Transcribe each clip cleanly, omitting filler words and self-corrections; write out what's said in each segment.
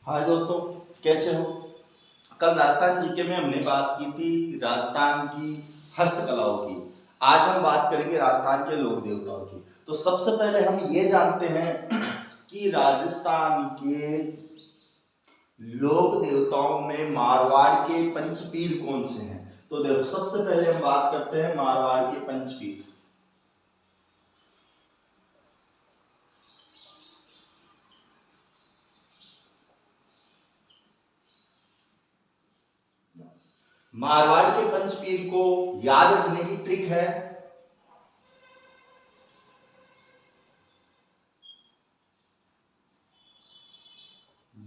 हाय दोस्तों, कैसे हो। कल राजस्थान जीके में हमने बात की थी राजस्थान की हस्तकलाओं की। आज हम बात करेंगे राजस्थान के लोक देवताओं की। तो सबसे पहले हम ये जानते हैं कि राजस्थान के लोक देवताओं में मारवाड़ के पंचपीर कौन से हैं। तो देखो, सबसे पहले हम बात करते हैं मारवाड़ के पंचपीर। मारवाड़ के पंचपीर को याद रखने की ट्रिक है,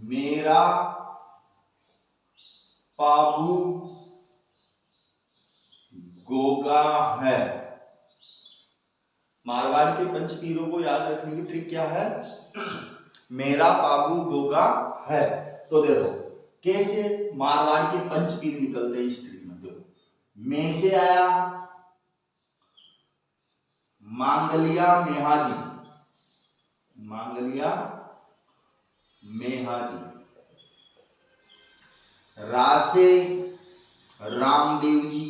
मेरा पाबू गोगा है। मारवाड़ के पंचपीरों को याद रखने की ट्रिक क्या है? मेरा पाबू गोगा है। तो देखो कैसे मारवाड़ के पंचपीर निकलते हैं इस ट्रिक में। देखो, में से आया मांगलिया मेहाजी, मांगलिया मेहाजी। रा से रामदेव जी,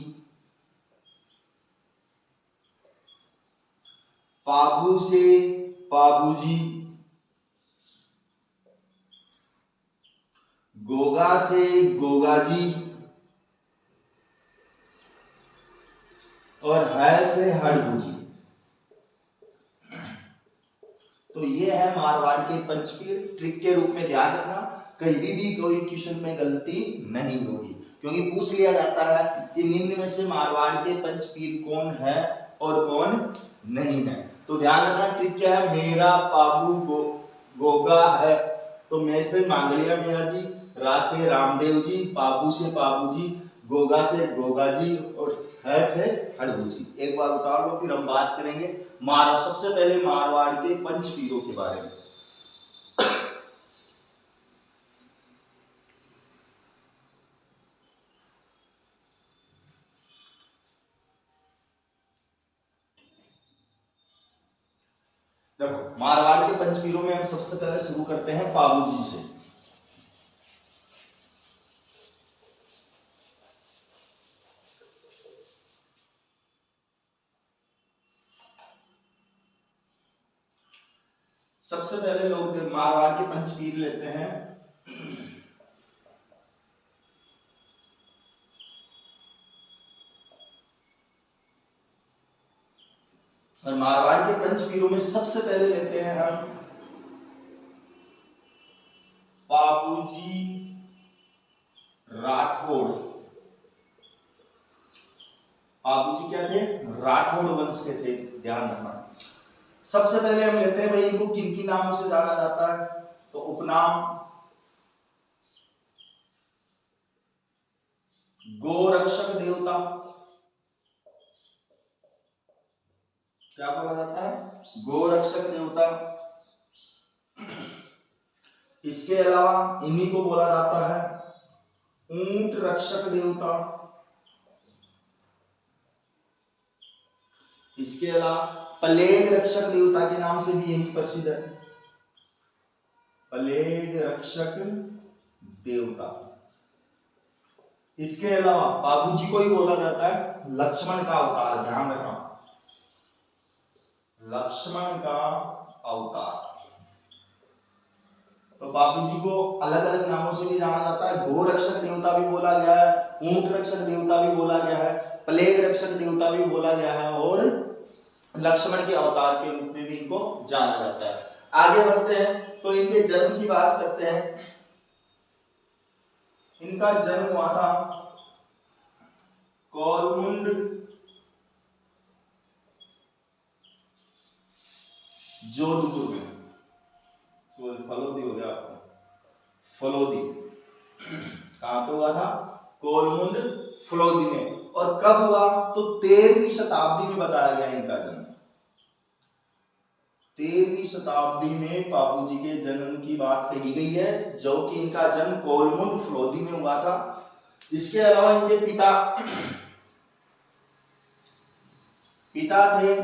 पाबू से पाबूजी, गोगा से गोगा जी, और है से हड़बू जी। तो ये है मारवाड़ के पंचपीर। ट्रिक के रूप में ध्यान रखना, कहीं भी कोई क्वेश्चन में गलती नहीं होगी, क्योंकि पूछ लिया जाता है कि निम्न में से मारवाड़ के पंचपीर कौन है और कौन नहीं है। तो ध्यान रखना, ट्रिक क्या है? मेरा पाबू गोगा है। तो मैं से मांगलिया मिया जी, रा से रामदेव जी, पाबू से पाबू जी, गोगा से गोगा जी, और है से हड़बू जी। एक बार उतार लो, फिर हम बात करेंगे सबसे पहले मारवाड़ के पंचपीरों के बारे में। देखो, मारवाड़ के पंचपीरों में हम सबसे पहले शुरू करते हैं पाबू जी से। सबसे पहले लोग मारवाड़ के पंचपीर लेते हैं और मारवाड़ के पंचपीरों में सबसे पहले लेते हैं हम पाबूजी राठौड़। पाबूजी क्या थे? राठौड़ वंश के थे, ध्यान रखना। सबसे पहले हम लेते हैं भाई, इनको किन किन नामों से जाना जाता है? तो उपनाम गोरक्षक देवता, क्या बोला जाता है? गोरक्षक देवता। इसके अलावा इन्हीं को बोला जाता है ऊंट रक्षक देवता। इसके अलावा प्लेग रक्षक देवता के नाम से भी यही प्रसिद्ध है, प्लेग रक्षक देवता। इसके अलावा बाबूजी को ही बोला जाता है लक्ष्मण का अवतार, ध्यान रखना, लक्ष्मण का अवतार। तो बाबूजी को अलग अलग नामों से भी जाना जाता है। गो रक्षक देवता भी बोला गया है, ऊंट रक्षक देवता भी बोला गया है, प्लेग रक्षक देवता भी बोला गया है, और लक्ष्मण के अवतार के रूप में भी इनको जाना जाता है। आगे बढ़ते हैं तो इनके जन्म की बात करते हैं। इनका जन्म हुआ था कौरमुंड जोधपुर में। फलोदी हो गया आपको, फलोदी। कहां पे हुआ था? कोलमुंड फलोदी में। और कब हुआ? तो 13वीं शताब्दी में बताया गया इनका जन्म। 13वीं शताब्दी में बाबूजी के जन्म की बात कही गई है, जो कि इनका जन्म कोलमुंड फलोदी में हुआ था। इसके अलावा इनके पिता थे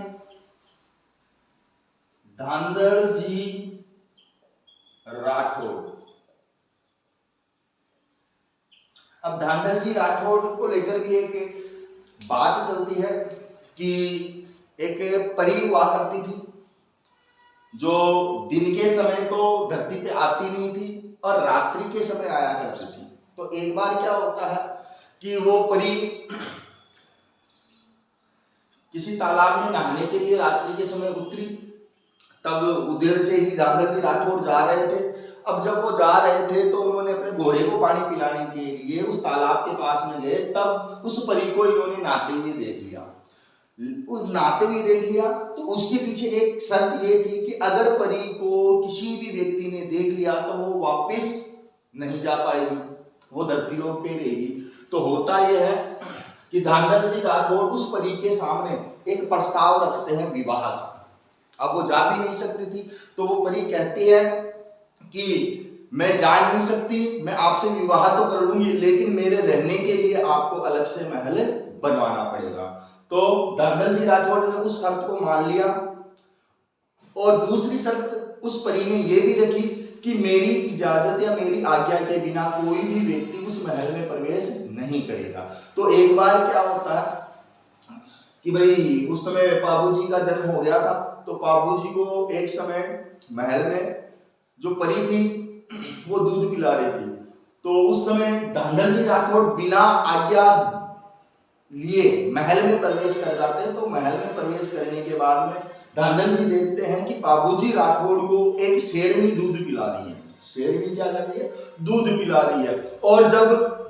धांधड़ जी राठौड़। अब धांधल जी राठौड़ को लेकर भी एक बात चलती है कि एक परी हुआ करती थी जो दिन के समय तो धरती पे आती नहीं थी और रात्रि के समय आया करती थी। तो एक बार क्या होता है कि वो परी किसी तालाब में नहाने के लिए रात्रि के समय उतरी, तब उधर से ही धांधल जी राठौड़ जा रहे थे। अब जब वो जा रहे थे तो उन्होंने अपने घोड़े को पानी पिलाने के लिए उस तालाब के पास में गए, तब उस परी को इन्होंने नहाते हुए देख लिया। उस नहाते हुए देख लिया तो उसके पीछे एक शर्त ये थी कि अगर परी को किसी भी व्यक्ति ने देख लिया तो वो वापस नहीं जा पाएगी, वो धरती लोक पे रहेगी। तो होता यह है कि धांधल जी राठौड़ उस परी के सामने एक प्रस्ताव रखते हैं विवाह का। अब वो जा भी नहीं सकती थी, तो वो परी कहती है कि मैं जा नहीं सकती, मैं आपसे विवाह तो कर लूंगी, लेकिन मेरे रहने के लिए आपको अलग से महल बनवाना पड़ेगा। तो धांधल जी राठौड़ ने उस शर्त को मान लिया और दूसरी शर्त उस परी ने यह भी रखी कि मेरी इजाजत या मेरी आज्ञा के बिना कोई भी व्यक्ति उस महल में प्रवेश नहीं करेगा। तो एक बार क्या होता है कि भाई उस समय पाबू जी का जन्म हो गया था, तो पाबू जी को एक समय महल में जो परी थी वो दूध पिला रही थी। तो उस समय धांधल जी राठौड़ बिना आज्ञा लिए महल में प्रवेश कर जाते हैं। तो महल में प्रवेश करने के बाद में धांधल जी देखते हैं कि बाबूजी राठौड़ को एक शेरनी दूध पिला रही है। शेरनी क्या कर रही है? दूध पिला रही है। और जब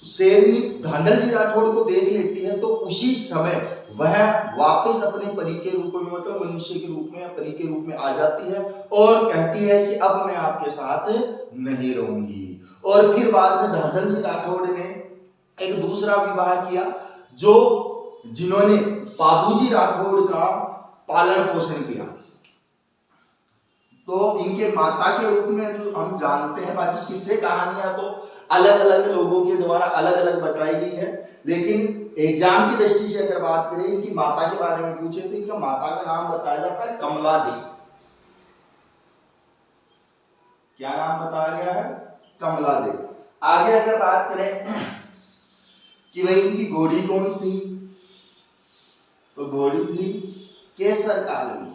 शेरनी धांधल जी राठौड़ को देख लेती है तो उसी समय वह वापस अपने परी के रूप में, मतलब मनुष्य के रूप में या परी के रूप में आ जाती है और कहती है कि अब मैं आपके साथ नहीं रहूंगी। और फिर बाद में धांधल जी राठौड़ ने एक दूसरा विवाह किया जो जिन्होंने बाबूजी राठौड़ का पालन पोषण किया। तो इनके माता के रूप में जो हम जानते हैं, बाकी किस्से कहानियां तो अलग अलग लोगों के द्वारा अलग अलग बताई गई है, लेकिन एग्जाम की दृष्टि से अगर बात करें इनकी माता के बारे में पूछे तो इनका माता का नाम बताया जाता है कमला देवी। क्या नाम बताया गया है? कमला देवी। आगे अगर बात करें कि भाई इनकी घोड़ी कौन थी, तो घोड़ी थी केसर कालनी।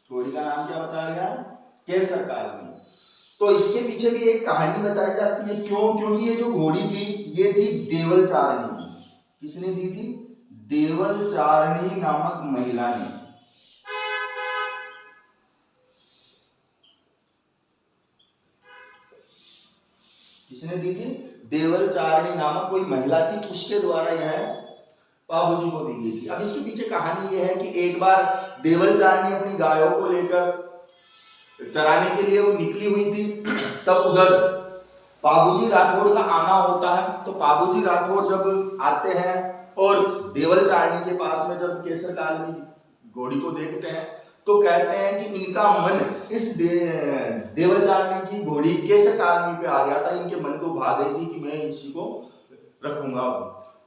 घोड़ी का नाम क्या बताया गया? केसर कालनी। तो इसके पीछे भी एक कहानी बताई जाती है। क्यों? क्योंकि ये जो घोड़ी थी ये थी देवलचारिणी। किसने दी थी? देवलचारिणी नामक महिला ने। किसने दी थी? देवलचारिणी नामक कोई महिला थी, उसके द्वारा यह बाबूजी को दी गई थी। अब इसके पीछे कहानी यह है कि एक बार देवलचारिणी अपनी गायों को लेकर चराने के लिए वो निकली हुई थी, तब उधर बाबूजी राठौड़ का आना होता है। तो बाबूजी राठौड़ जब आते हैं और देवलचारिणी के पास में जब केसर कालनी घोड़ी को देखते हैं तो कहते हैं कि इनका मन इस देवलचारिणी की घोड़ी केसर कालनी पे आ गया था, इनके मन को भा गई थी कि मैं इसी को रखूंगा।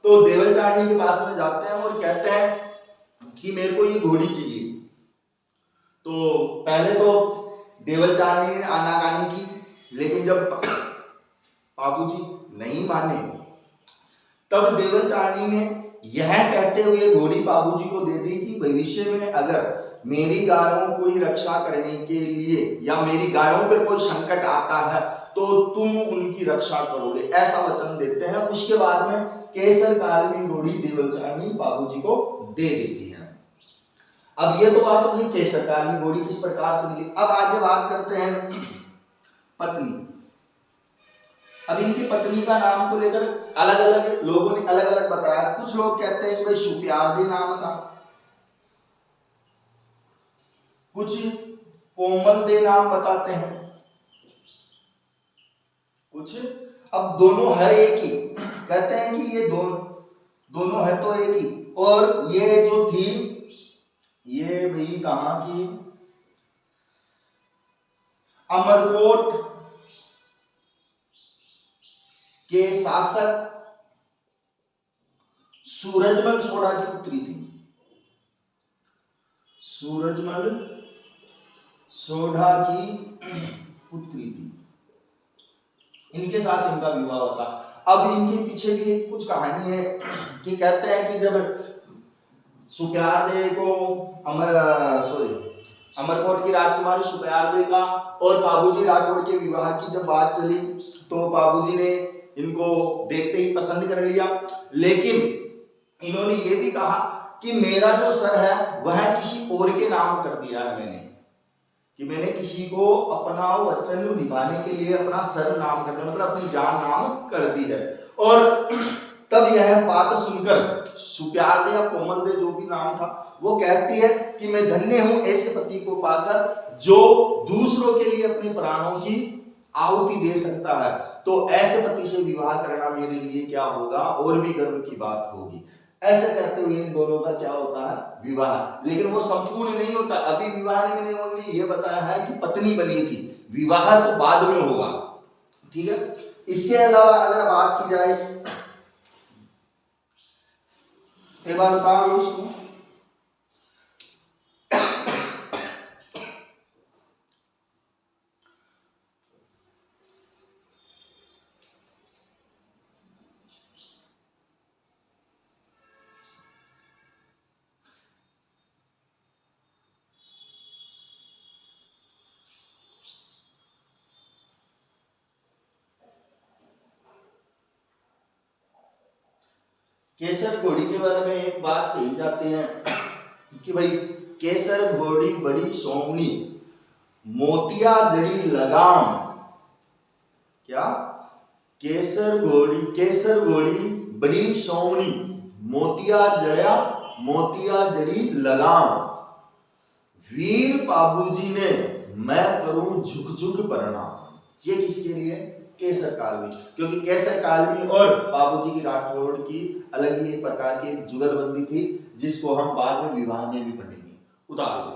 तो देवलचारिणी के पास में जाते हैं और कहते हैं कि मेरे को ये घोड़ी चाहिए। तो पहले तो देवलचारिणी ने आनाकानी की, लेकिन जब बाबूजी नहीं माने तब देवलचारिणी ने यह कहते हुए घोड़ी बाबूजी को दे दी कि भविष्य में अगर मेरी गायों को रक्षा करने के लिए या मेरी गायों पर कोई संकट आता है तो तुम उनकी रक्षा करोगे, ऐसा वचन देते हैं। उसके बाद में केसर कालनी घोड़ी देवलचारिणी बाबूजी को दे देती है। अब ये तो बात होगी केसर कालनी घोड़ी किस प्रकार से मिली। अब आगे बात करते हैं पत्नी। अब इनकी पत्नी का नाम को लेकर अलग अलग लोगों ने अलग अलग बताया। कुछ लोग कहते हैं कि भाई सुप्यादी नाम था, कुछ कोमल दे नाम बताते हैं, कुछ अब दोनों है एक ही, कहते हैं कि ये दोनों है तो एक ही। और ये जो थी ये भाई कहां की? अमरकोट के शासक सूरजमल सोढ़ा की पुत्री थी। सूरजमल सोढ़ा की पुत्री थी। इनके साथ इनका विवाह होता। अब इनके पीछे भी कुछ कहानी है कि कहते हैं कि जब सुप्यारदेव को अमरकोट की राजकुमारी सुप्यारदेव का और बाबूजी राठौड़ के विवाह की जब बात चली तो बाबूजी ने इनको देखते ही पसंद कर लिया, लेकिन इन्होंने ये भी कहा कि मेरा जो सर है वह किसी और के नाम कर दिया है मैंने, कि मैंने किसी को अपना वचन निभाने के लिए अपना सर नाम कर दिया, मतलब अपनी जान नाम कर दी है। और तब यह बात सुनकर सुप्यारदेव या कोमलदेव जो भी नाम था वो कहती है कि मैं धन्य हूं ऐसे पति को पाकर जो दूसरों के लिए अपने प्राणों की आहुति दे सकता है, तो ऐसे पति से विवाह करना मेरे लिए क्या होगा और भी गर्व की बात होगी। ऐसे करते हुए इन दोनों का क्या होता है विवाह, लेकिन वो संपूर्ण नहीं होता। अभी विवाह में मैंने ओनली ये बताया है कि पत्नी बनी थी, विवाह तो बाद में होगा, ठीक है। इसके अलावा अगर बात की जाए, एक बार बताओ उसको, केसर घोड़ी के बारे में एक बात कही जाती है कि भाई केसर घोड़ी बड़ी सोमनी मोतिया जड़ी लगाम, क्या केसर घोड़ी बड़ी सोमनी मोतिया जड़ी लगाम, वीर बाबूजी ने मैं करूं झुक झुक प्रणाम। ये किसके लिए? केसर कालमी, क्योंकि केसर कालमी और बाबूजी की राठौड़ की अलग ही एक प्रकार की जुगलबंदी थी जिसको हम बाद में विवाह में भी पढ़ेंगे। उतार लो।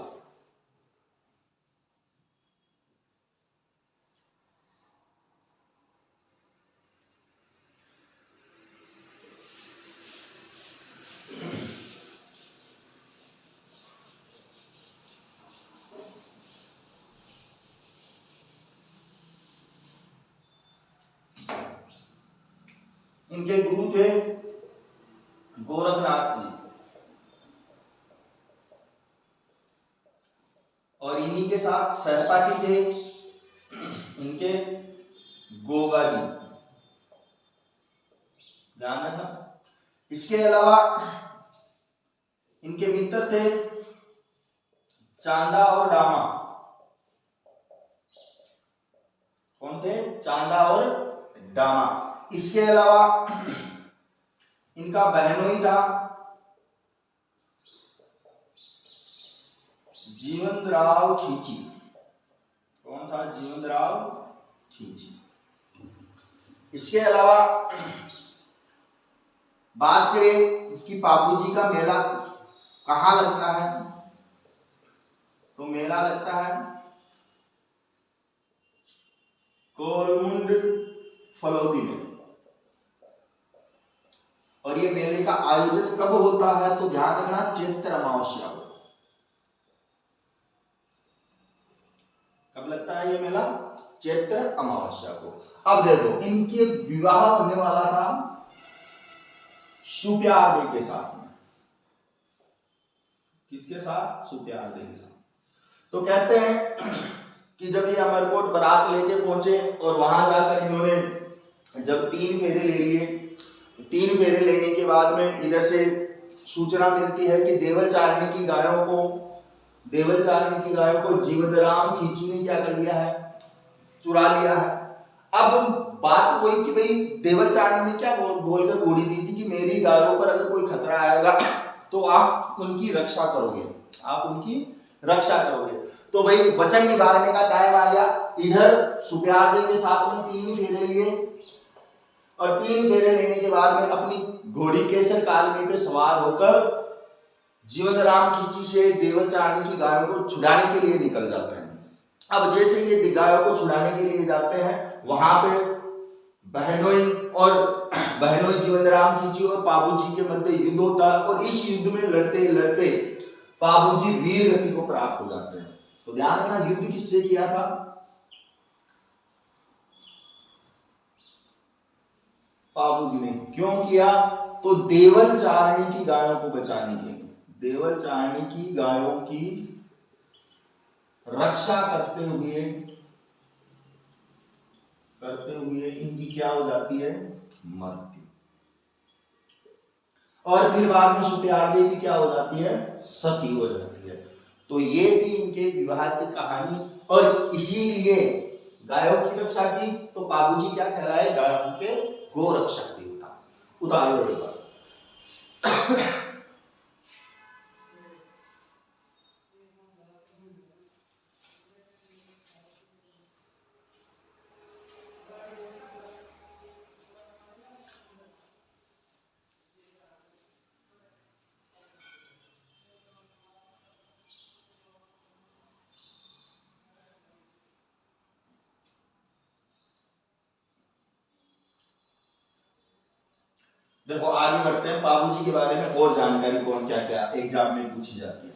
इनके गुरु थे गोरखनाथ जी और इन्हीं के साथ सहपाठी थे इनके गोगा जी, ध्यान रखना। इसके अलावा इनके मित्र थे चांदा और डामा। कौन थे? चांदा और डामा। इसके अलावा इनका बहनोई था जीवनराव खींची। कौन था? जीवनराव खींची। इसके अलावा बात करें कि बाबूजी का मेला कहाँ लगता है, तो मेला लगता है कोलमुंड फलौदी में। और ये मेले का आयोजन कब होता है, तो ध्यान रखना चैत्र अमावस्या को। कब लगता है ये मेला? चैत्र अमावस्या को। अब देखो इनके विवाह होने वाला था सुप्यारदेव के साथ में। किसके साथ? सुप्यारदेव के साथ। तो कहते हैं कि जब ये अमरकोट बारात लेके पहुंचे और वहां जाकर इन्होंने जब 3 फेरे ले लिए, 3 फेरे लेने के बाद में इधर से सूचना मिलती है कि देवल चारणी की गायों को जीवनराम खींची ने क्या कर लिया है? चुरा लिया है। अब बात वही कि भाई देवल चारणी ने क्या बोलकर गोली दी थी कि मेरी गायों पर अगर कोई खतरा आएगा तो आप उनकी रक्षा करोगे, तो भाई वचन निभाने का टाइम आ गया। इधर सुप्यारदेव के साथ में 3 फेरे लिए और 3 फेरे लेने के बाद में अपनी घोड़ी केसर कालमी पे सवार होकर जीवनराम खींची से देवल चारणी की गायों को छुड़ाने के लिए निकल जाते हैं। अब जैसे ये गायों को छुड़ाने के लिए जाते हैं, वहां पे बहनोई जीवनराम खींची और बाबूजी के मध्य युद्ध होता है और इस युद्ध में लड़ते लड़ते बाबूजी वीर गति को प्राप्त हो जाते हैं। तो ध्यान रखना युद्ध किससे किया था? बाबूजी ने क्यों किया? तो देवल चारणी की गायों को बचाने के लिए, देवल चारणी की गायों की रक्षा करते हुए इनकी क्या हो जाती है? मृत्यु। और फिर बाद में सुत्यार देवी क्या हो जाती है? सती हो जाती है। तो ये थी इनके विवाह की कहानी। और इसीलिए गायों की रक्षा की तो बाबूजी क्या कहलाए? गायों के गोरक्षक देवता। उतार लो एक बार। देखो आगे बढ़ते हैं। बाबूजी के बारे में और जानकारी कौन क्या क्या एग्जाम में पूछी जाती है।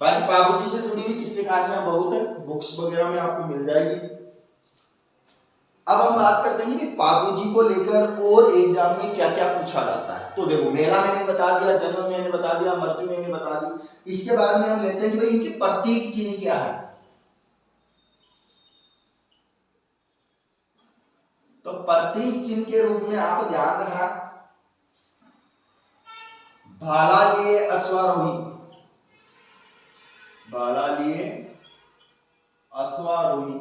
बाकी बाबूजी से जुड़ी हुई किस्से कहानियां बहुत है, बुक्स वगैरह में आपको मिल जाएगी। अब हम बात करते हैं कि बाबूजी को लेकर और एग्जाम में क्या क्या पूछा जाता है। तो देखो मेला मैंने बता दिया, जन्म मैंने बता दिया, मृत्यु मैंने बता दी। इसके बाद में हम लेते हैं कि भाई इनके प्रतीक चिन्ह क्या है। तो प्रतीक चिन्ह के रूप में आप ध्यान रखना, भाला लिए अश्वारोही, भाला लिए अश्वारोही,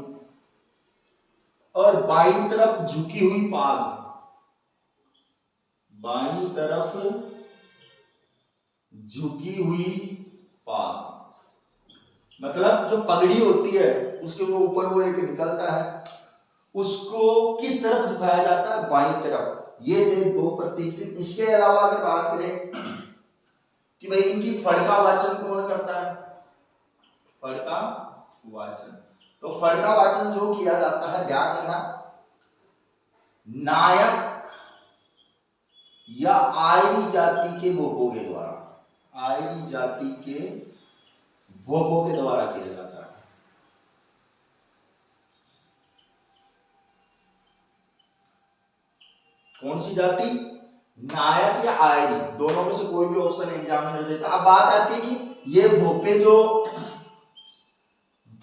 और बाईं तरफ झुकी हुई पाग, बाईं तरफ झुकी हुई पाग, मतलब जो पगड़ी होती है उसके वो ऊपर वो एक निकलता है, उसको किस तरफ झुकाया जाता है? बाईं तरफ। ये थे दो प्रतीक चिन्ह। इसके अलावा अगर बात करें कि भाई इनकी फड़का वाचन कौन करता है? फड़का वाचन। तो फड़का वाचन जो किया जाता है, ध्यान रखना, नायक या आयरी जाति के भोपों के द्वारा, आयरी जाति के भोपों के द्वारा किया जाता है। कौन सी जाति? नायक या आयरी, दोनों में से कोई भी ऑप्शन एग्जामिनर देता। अब बात आती है कि ये भोपे जो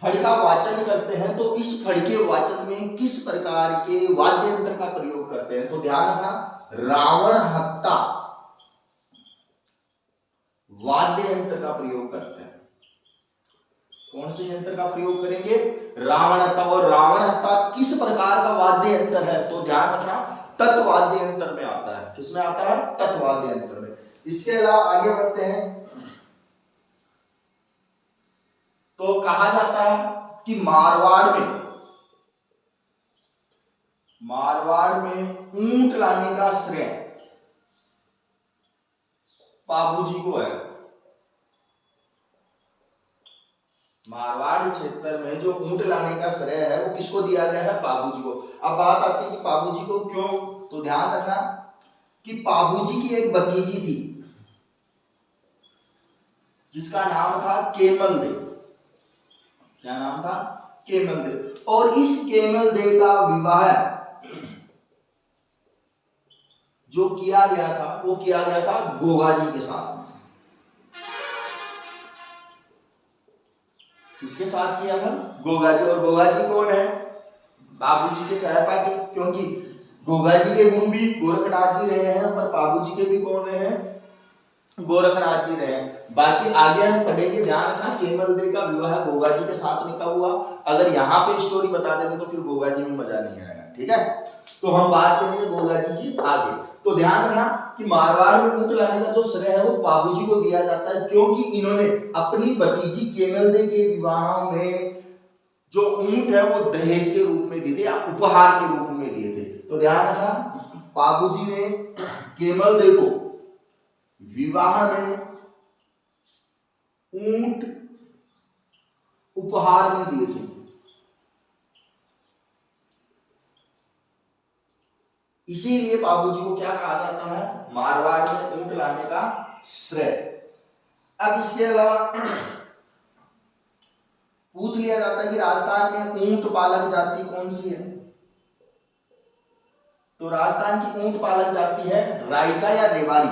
फड़का वाचन करते हैं, तो इस फड़के वाचन में किस प्रकार के वाद्य यंत्र का प्रयोग करते हैं? तो ध्यान रखना, रावण हत्ता वाद्य यंत्र का प्रयोग करते हैं। कौन से यंत्र का प्रयोग करेंगे? रावण हत्ता। और रावण हत्ता किस प्रकार का वाद्य यंत्र है? तो ध्यान रखना, तत्वाद्य यंत्र में आता है। किसमें आता है? तत्वाद्य यंत्र में। इसके अलावा आगे बढ़ते हैं तो कहा जाता है कि मारवाड़ में ऊंट लाने का श्रेय बाबूजी को है। मारवाड़ क्षेत्र में जो ऊंट लाने का श्रेय है वो किसको दिया गया है? बाबूजी को। अब बात आती है कि बाबूजी को क्यों? तो ध्यान रखना कि बाबूजी की एक भतीजी थी जिसका नाम था केमल दे। क्या नाम था? केमल दे। और इस केमल दे का विवाह जो किया गया था वो किया गया था गोगाजी के साथ। किसके साथ किया था? गोगाजी। और गोगाजी कौन है? बाबूजी के सहपाठी, क्योंकि गोगाजी के गुरु भी गोरखनाथ जी रहे हैं और बाबूजी के भी कौन रहे हैं? गोरखनाथ जी रहे हैं। बाकी आगे हम पढ़ेंगे, ध्यान रखना, केमल दे का विवाह गोगाजी के साथ निका हुआ। अगर यहाँ पे स्टोरी बता देंगे तो फिर गोगाजी में मजा नहीं आएगा, ठीक है? तो हम बात करेंगे गोगाजी की आगे। तो ध्यान रखना कि मारवाड़ में ऊंट लाने का जो श्रेय है वो बाबूजी को दिया जाता है, क्योंकि इन्होंने अपनी भतीजी केमल दे के विवाह में जो ऊंट है वो दहेज के रूप में दिए थे या उपहार के रूप में दिए थे। तो ध्यान रखना, बाबूजी ने केमल दे को विवाह में ऊंट उपहार में दिए थे। इसीलिए बाबूजी को क्या कहा जाता है? मारवाड़ में ऊंट लाने का श्रेय। अब इसके अलावा पूछ लिया जाता है कि राजस्थान में ऊंट पालक जाति कौन सी है, तो राजस्थान की ऊंट पालक जाति है राइका या रेवारी।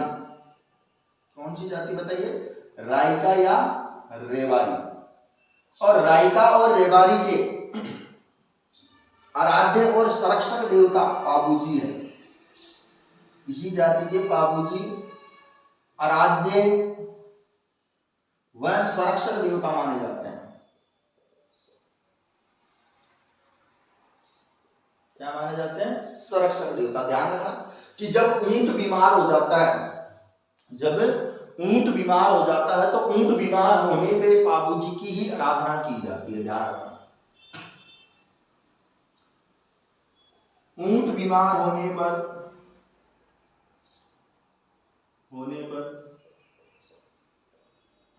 कौन सी जाति बताइए, राइका या रेवारी। और राइका और रेवारी के आराध्य और संरक्षक देवता पाबूजी है। इसी जाति के पाबूजी आराध्य व संरक्षक देवता माने जाते हैं। क्या माने जाते हैं, संरक्षक देवता। ध्यान रखना कि जब ऊंट बीमार हो जाता है, जब ऊंट बीमार हो जाता है तो ऊंट बीमार होने पे पाबूजी की ही आराधना की जाती है। ध्यान रखना, ऊंट बीमार होने पर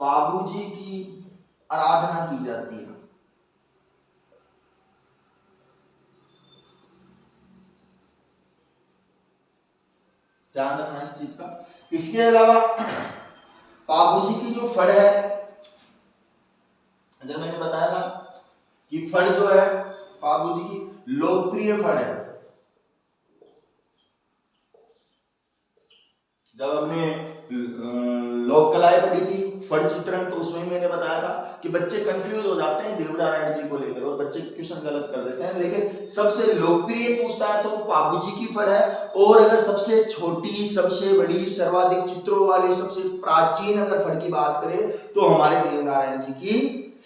पाबूजी की आराधना की जाती है। ध्यान रखना इस चीज का। इसके अलावा पाबूजी की जो फड़ है, अगर मैंने बताया था कि फड़ जो है पाबूजी की लोकप्रिय फड़ है। जब हमने लोक कलाएं पढ़ी थी फड़ चित्रण, तो उसमें मैंने बताया था कि बच्चे कंफ्यूज हो जाते हैं देवनारायण जी को लेकर और बच्चे क्वेश्चन गलत कर देते हैं। लेकिन सबसे लोकप्रिय पूछता है तो वो पाबूजी की फड़ है। और अगर सबसे छोटी, सबसे बड़ी, सर्वाधिक चित्रों वाली, सबसे प्राचीन अगर फड़ की बात करें तो हमारे देवनारायण जी की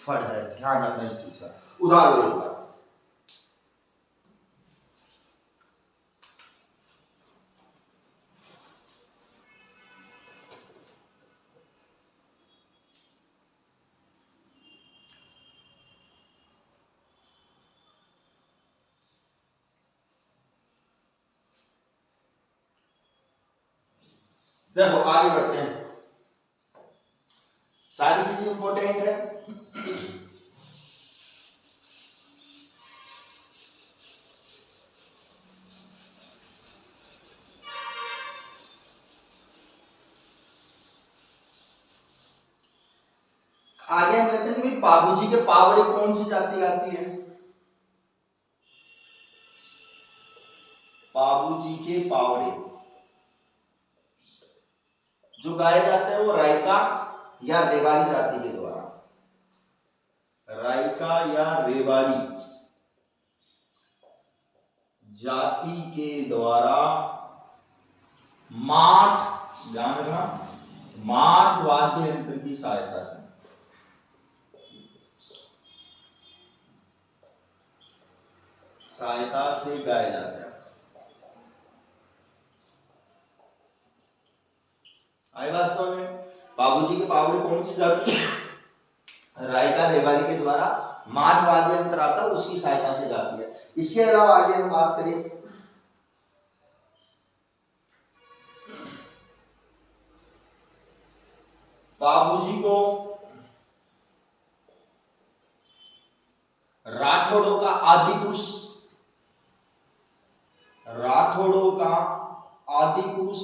फड़ है। ध्यान रखना इस चीज का। उदाहरण एक बार, देखो आगे बढ़ते हैं, सारी चीजें इंपॉर्टेंट है। आगे हम लेते हैं कि भाई पाबूजी के पावड़े कौन सी जाति आती है। पाबूजी के पावड़े जो गाए जाते हैं वो राइका या रेवारी जाति के द्वारा, राइका या रेवारी जाति के द्वारा माठ, ध्यान रखना, माठ वाद्य यंत्र की सहायता से, गाया जाता है। आई बात समझ में? बाबूजी के पावड़े कौन सी जाती है, राइका रेवारी के द्वारा माठ वाद्य यंत्र आता है उसकी सहायता से जाती है। इसके अलावा आगे हम बात करें बाबूजी को राठौड़ों का आदि पुरुष, राठौड़ों का आदि पुरुष,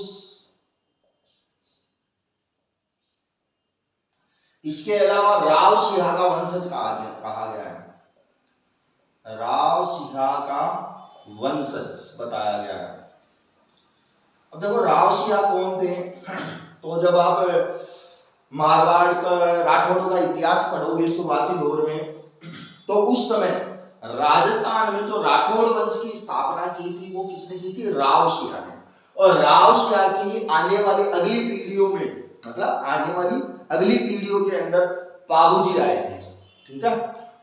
इसके अलावा राव सिंहा का वंशज कहा गया है। राव सिंहा का वंशज बताया गया है। अब देखो राव सिंहा कौन थे, तो जब आप मारवाड़ का राठौड़ों का इतिहास पढ़ोगे शुरुआती दौर में, तो उस समय राजस्थान में जो राठौड़ वंश की स्थापना की थी वो किसने की थी, राव सिंहा ने। और राव सिंहा की आने वाली अगली पीढ़ियों में, मतलब आने वाली अगली पीढ़ियों के अंदर पाबूजी आए थे। ठीक है,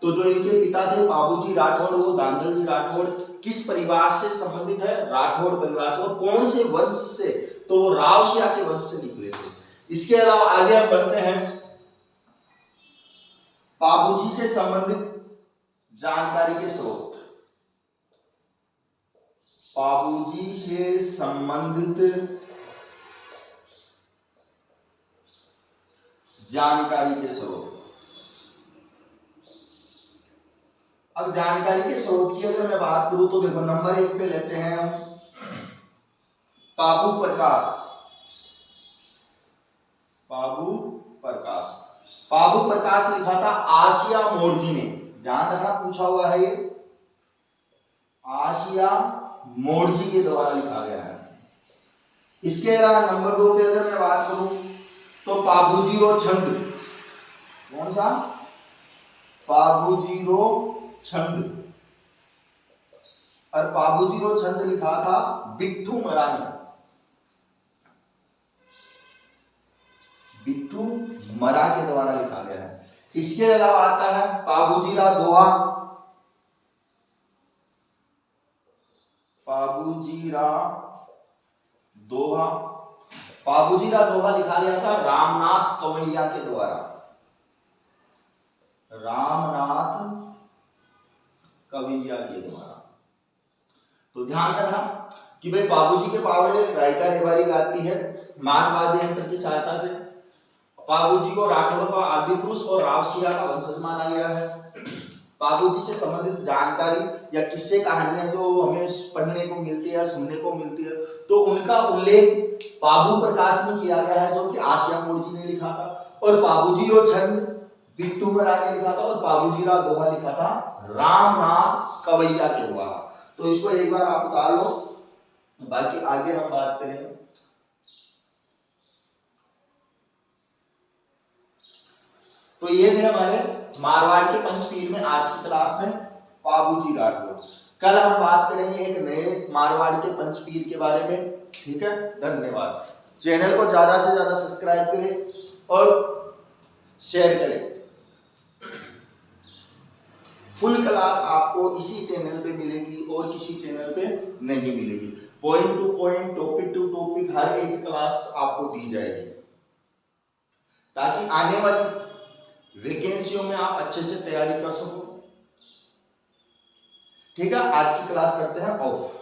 तो जो इनके पिता थे पाबूजी राठौड़, वो दांदल जी राठौड़ किस परिवार से संबंधित है, राठौड़ परिवार से। और कौन से वंश से, तो वो राव सिंहा के वंश से निकले थे। इसके अलावा आगे हम बढ़ते हैं पाबूजी से संबंधित जानकारी के स्रोत। पाबूजी से संबंधित जानकारी के स्रोत। अब जानकारी के स्रोत की अगर मैं बात करूं तो देखो नंबर 1 पे लेते हैं हम पाबू प्रकाश। पाबू प्रकाश, पाबू प्रकाश लिखा था आसिया मोरजी ने। ध्यान रखना पूछा हुआ है, ये आसिया मोर्जी के द्वारा लिखा गया है। इसके अलावा नंबर 2 पे अगर मैं बात करूं तो पाबुजीरो छंद, कौन सा? पाबुजीरो छंद, और पाबुजीरो छंद लिखा था बिट्टू मरा ने, बिट्टू मरा के द्वारा लिखा गया है। इसके अलावा आता है पाबुजीरा दोहा, पाबुजीरा दोहा, पाबुजीरा दोहा लिखा गया था रामनाथ कवैया के द्वारा, रामनाथ कवैया के द्वारा। तो ध्यान रखना कि भाई पाबूजी के पावड़े रायका रेवारी गाती है मारवादी यंत्र की सहायता से। पाबूजी को राठौड़ों का आदि पुरुष और रावसिया का वंशज माना गया है। पाबूजी से संबंधित जानकारी या किस्से कहानियां जो हमें पढ़ने को मिलती है या सुनने को मिलती है, तो उनका उल्लेख पाबू प्रकाश ने किया गया है, जो कि आसिया मोर्जी ने लिखा था, और पाबुजीरो छंद बिट्टू मरा ने लिखा था, और पाबुजीरा दोहा लिखा था रामनाथ कवैया के द्वारा। तो इसको एक बार आप उतार लो, बाकी आगे हम बात करेंगे। तो ये थे हमारे मारवाड़ के पंचपीर में आज की क्लास में पाबूजी राठौड़। कल हम बात करेंगे एक नए मारवाड़ के पंचपीर के बारे में। ठीक है, धन्यवाद। चैनल को ज्यादा से ज्यादा सब्सक्राइब करें और शेयर करें। फुल क्लास आपको इसी चैनल पे मिलेगी और किसी चैनल पे नहीं मिलेगी। Point to point, topic to topic हर एक क्लास आपको दी जाएगी, ताकि आने वाली वैकेंसियों में आप अच्छे से तैयारी कर सको। ठीक है, आज की क्लास करते हैं ऑफ।